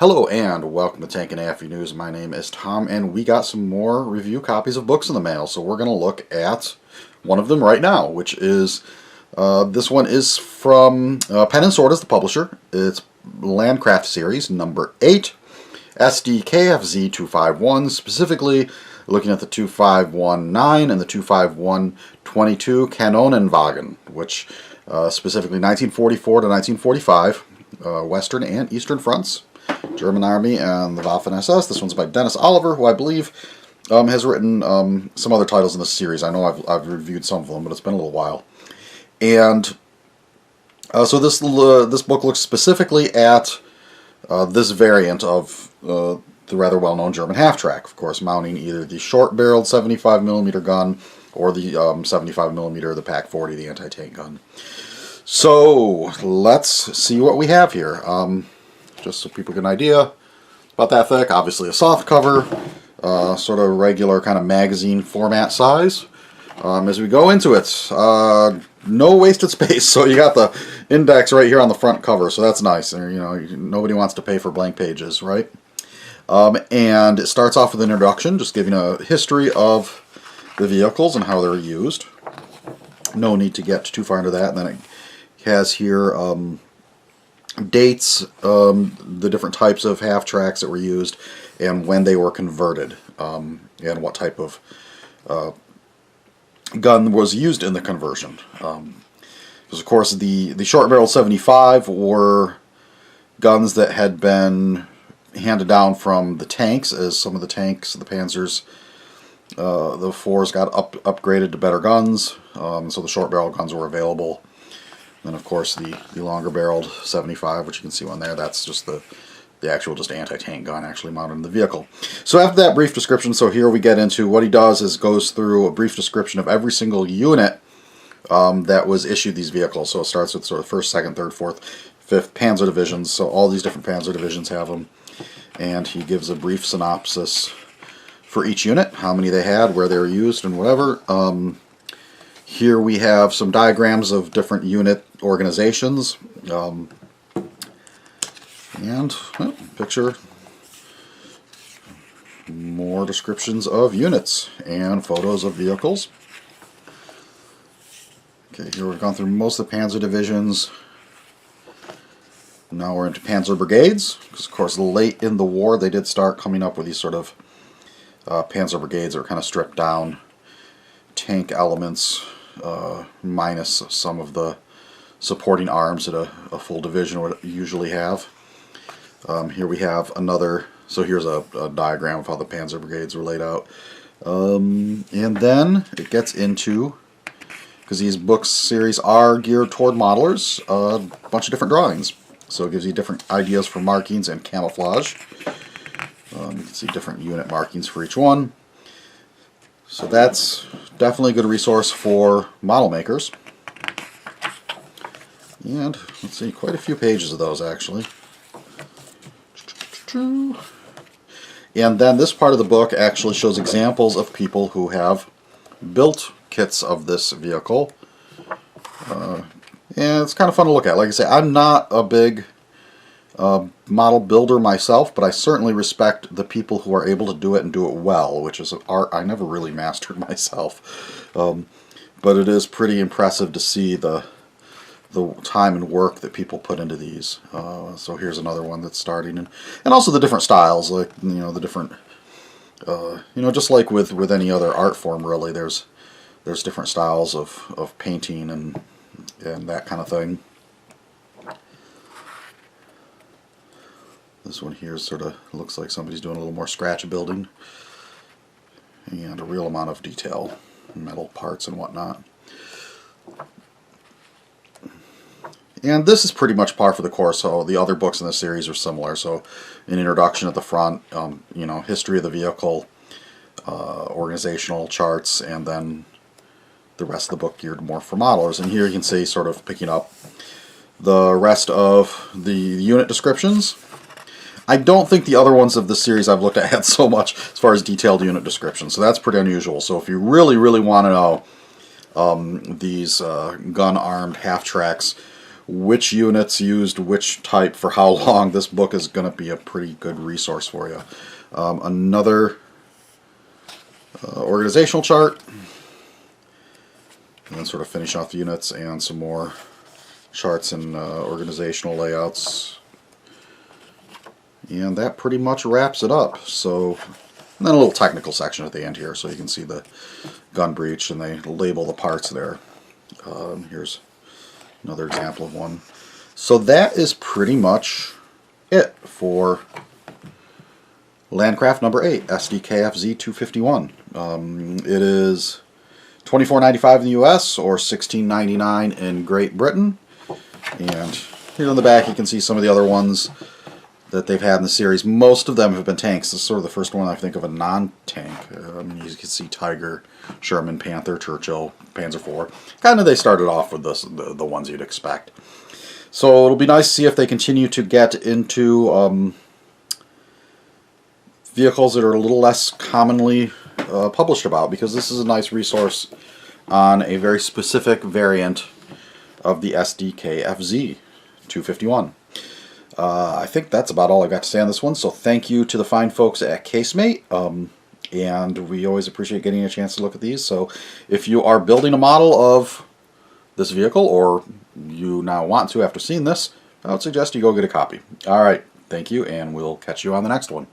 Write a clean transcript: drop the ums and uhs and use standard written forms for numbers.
Hello and welcome to Tank and AFV News. My name is Tom and we got some more review copies of books in the mail. So we're going to look at one of them right now, which is, this one is from Pen and Sword as the publisher. It's Landcraft series number 8, SDKFZ 251, specifically looking at the 2519 and the 25122 Kanonenwagen, which specifically 1944 to 1945, Western and Eastern fronts. German Army and the Waffen-SS. This one's by Dennis Oliver, who I believe has written some other titles in this series. I know I've reviewed some of them, but it's been a little while. And so this book looks specifically at this variant of the rather well-known German half-track, of course, mounting either the short-barreled 75mm gun or the 75mm, the Pak-40, the anti-tank gun. So let's see what we have here. Just so people get an idea, about that thick. Obviously a soft cover, sort of regular kind of magazine format size. As we go into it, no wasted space. So you got the index right here on the front cover, so that's nice. And, you know, nobody wants to pay for blank pages, right? And it starts off with an introduction, just giving a history of the vehicles and how they're used. No need to get too far into that. And then it has here dates, the different types of half-tracks that were used, and when they were converted, and what type of gun was used in the conversion. Because of course the short-barreled 75 were guns that had been handed down from the tanks, as some of the tanks, the Panzers, the 4s got upgraded to better guns, so the short-barrel guns were available. Then, of course, the longer-barreled 75, which you can see one there, that's just the actual just anti-tank gun actually mounted in the vehicle. So after that brief description, so here we get into what he does is goes through a brief description of every single unit that was issued these vehicles. So it starts with sort of 1st, 2nd, 3rd, 4th, 5th Panzer divisions. So all these different Panzer divisions have them. And he gives a brief synopsis for each unit, how many they had, where they were used, and whatever. Here we have some diagrams of different unit organizations, and picture more descriptions of units and photos of vehicles. Okay, here we've gone through most of the Panzer divisions. Now we're into Panzer brigades, because of course late in the war they did start coming up with these sort of Panzer brigades that were kind of stripped down tank elements, minus some of the supporting arms that a full division would usually have. Here we have another, so here's a diagram of how the Panzer brigades were laid out. And then it gets into, because these books series are geared toward modelers, a bunch of different drawings. So it gives you different ideas for markings and camouflage. You can see different unit markings for each one. So that's definitely a good resource for model makers. And let's see, quite a few pages of those actually. And then this part of the book actually shows examples of people who have built kits of this vehicle. And it's kind of fun to look at. Like I say, I'm not a big model builder myself, but I certainly respect the people who are able to do it and do it well, which is an art I never really mastered myself. But it is pretty impressive to see the time and work that people put into these. So here's another one that's starting, and also the different styles, like, you know, the different, you know, just like with any other art form, really, there's different styles of painting and that kind of thing. This one here sort of looks like somebody's doing a little more scratch building, and a real amount of detail, metal parts and whatnot. And this is pretty much par for the course, so the other books in this series are similar. So an introduction at the front, you know, history of the vehicle, organizational charts, and then the rest of the book geared more for modelers. And here you can see sort of picking up the rest of the unit descriptions. I don't think the other ones of the series I've looked at had so much as far as detailed unit descriptions, so that's pretty unusual. So if you really, really want to know these gun-armed half-tracks which units used which type for how long, this book is going to be a pretty good resource for you. Another organizational chart, and then sort of finish off the units and some more charts and organizational layouts. And that pretty much wraps it up. So, and then a little technical section at the end here so you can see the gun breech, and they label the parts there. Here's another example of one. So that is pretty much it for Landcraft number 8, SDKFZ 251. It is $24.95 in the US or $16.99 in Great Britain. And here on the back you can see some of the other ones that they've had in the series. Most of them have been tanks. This is sort of the first one I think of a non-tank. You can see Tiger, Sherman, Panther, Churchill, Panzer IV. Kind of they started off with the ones you'd expect. So it'll be nice to see if they continue to get into vehicles that are a little less commonly published about, because this is a nice resource on a very specific variant of the SDKFZ 251. I think that's about all I got to say on this one, so thank you to the fine folks at Casemate, and we always appreciate getting a chance to look at these. So if you are building a model of this vehicle, or you now want to after seeing this, I would suggest you go get a copy. Alright, thank you, and we'll catch you on the next one.